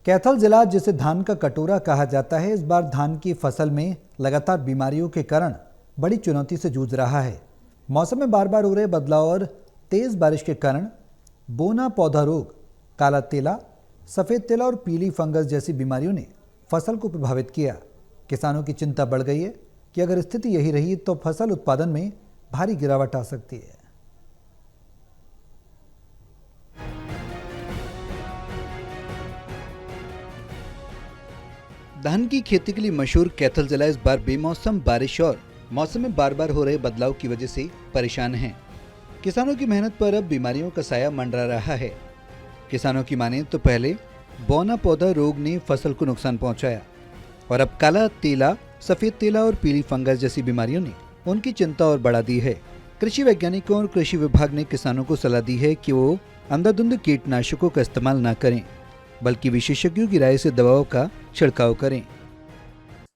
कैथल जिला, जिसे धान का कटोरा कहा जाता है, इस बार धान की फसल में लगातार बीमारियों के कारण बड़ी चुनौती से जूझ रहा है। मौसम में बार बार हो रहे बदलाव और तेज बारिश के कारण बोना पौधा रोग, काला तेला, सफ़ेद तेला और पीली फंगस जैसी बीमारियों ने फसल को प्रभावित किया। किसानों की चिंता बढ़ गई है कि अगर स्थिति यही रही तो फसल उत्पादन में भारी गिरावट आ सकती है। धान की खेती के लिए मशहूर कैथल जिला इस बार बेमौसम बारिश और मौसम में बार बार हो रहे बदलाव की वजह से परेशान है। किसानों की मेहनत पर अब बीमारियों का साया मंडरा रहा है। किसानों की माने तो पहले बौना पौधा रोग ने फसल को नुकसान पहुंचाया और अब काला तेला, सफेद तेला और पीली फंगस जैसी बीमारियों ने उनकी चिंता और बढ़ा दी है। कृषि वैज्ञानिकों और कृषि विभाग ने किसानों को सलाह दी है कि वो अंधाधुंध कीटनाशकों का इस्तेमाल न करें, बल्कि विशेषज्ञों की राय से दवाओं का छिड़काव करें।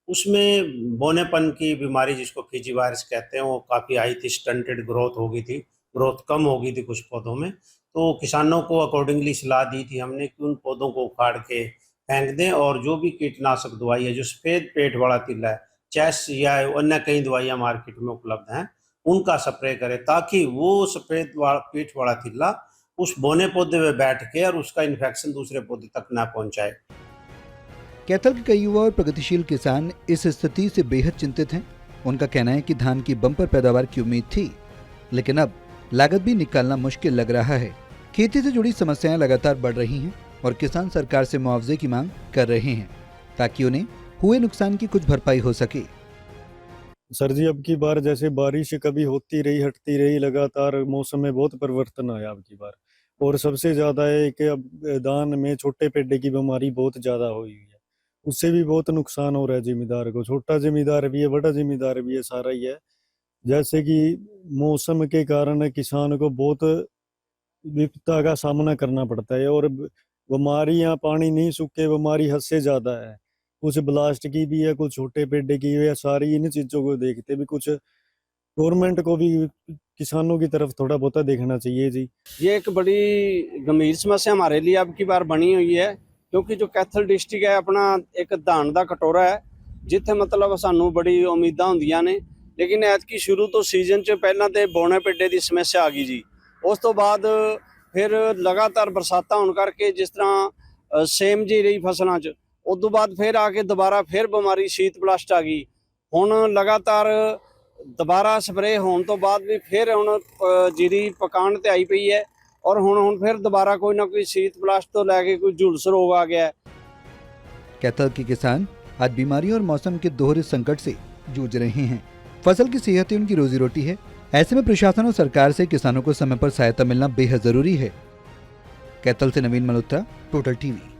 उसमें बोनेपन की बीमारी, जिसको फीजी वायरस कहते हैं, वो काफ़ी आई थी। स्टंटेड ग्रोथ हो गई थी, ग्रोथ कम हो गई थी कुछ पौधों में। तो किसानों को अकॉर्डिंगली सलाह दी थी हमने कि उन पौधों को उखाड़ के फेंक दें और जो भी कीटनाशक दवाई है, जो सफ़ेद पेट वाला तिल्ला है, चेस या अन्य कई दवाइयाँ मार्केट में उपलब्ध हैं, उनका स्प्रे करें, ताकि वो सफ़ेद पेट वाला तिल्ला उस बोने पौधे में बैठ के और उसका इन्फेक्शन दूसरे पौधे तक ना पहुँचाए। कैथल के कई युवा और प्रगतिशील किसान इस स्थिति से बेहद चिंतित हैं। उनका कहना है कि धान की बम्पर पैदावार की उम्मीद थी, लेकिन अब लागत भी निकालना मुश्किल लग रहा है। खेती से जुड़ी समस्याएं लगातार बढ़ रही हैं और किसान सरकार से मुआवजे की मांग कर रहे हैं ताकि उन्हें हुए नुकसान की कुछ भरपाई हो सके। सर जी, अब की बार जैसे बारिश कभी होती रही, हटती रही, लगातार मौसम में बहुत परिवर्तन आया अब की बार। और सबसे ज्यादा है कि अब धान में छोटे पेडे की बीमारी बहुत ज्यादा हुई है। उससे भी बहुत नुकसान हो रहा है जिमीदार को। छोटा जिमीदार भी है, बड़ा जिमीदार भी है, सारा ही है। जैसे कि मौसम के कारण किसान को बहुत विपदा का सामना करना पड़ता है और बीमारियां, पानी नहीं सूखे, बीमारी हद से ज्यादा है। कुछ ब्लास्ट की भी है, कुछ छोटे पेडे की है। सारी इन चीजों को देखते भी कुछ गवर्नमेंट को भी किसानों की तरफ थोड़ा बहुत देखना चाहिए जी। ये एक बड़ी गंभीर समस्या हमारे लिए अब की बार बनी हुई है, क्योंकि जो कैथल डिस्ट्रिक्ट है अपना एक धान का कटोरा है, जिथे मतलब सानू बड़ी उम्मीदा होंदियां ने, लेकिन ऐतकी शुरू तो सीजन च पहला तो बोने पेडे की समस्या आ गई जी। उस तो बाद फिर लगातार बरसातां होने करके जिस तरह सेम जी रही फसलों च, उस तो बाद फिर आके दोबारा फिर बीमारी शीत ब्लास्ट आ गई। हुण लगातार दोबारा स्प्रे होने तो बाद भी फिर हुण जीरी पकाण ते आई पई है और हुण फिर दोबारा कोई ना कोई शीत ब्लास्ट तो लैके कोई झुलस रोग आ गया है। कैथल के किसान आज बीमारियों और मौसम के दोहरे संकट से जूझ रहे हैं। फसल की सेहत ही उनकी रोजी रोटी है। ऐसे में प्रशासन और सरकार से किसानों को समय पर सहायता मिलना बेहद जरूरी है। कैथल से नवीन मल्होत्रा, टोटल टीवी।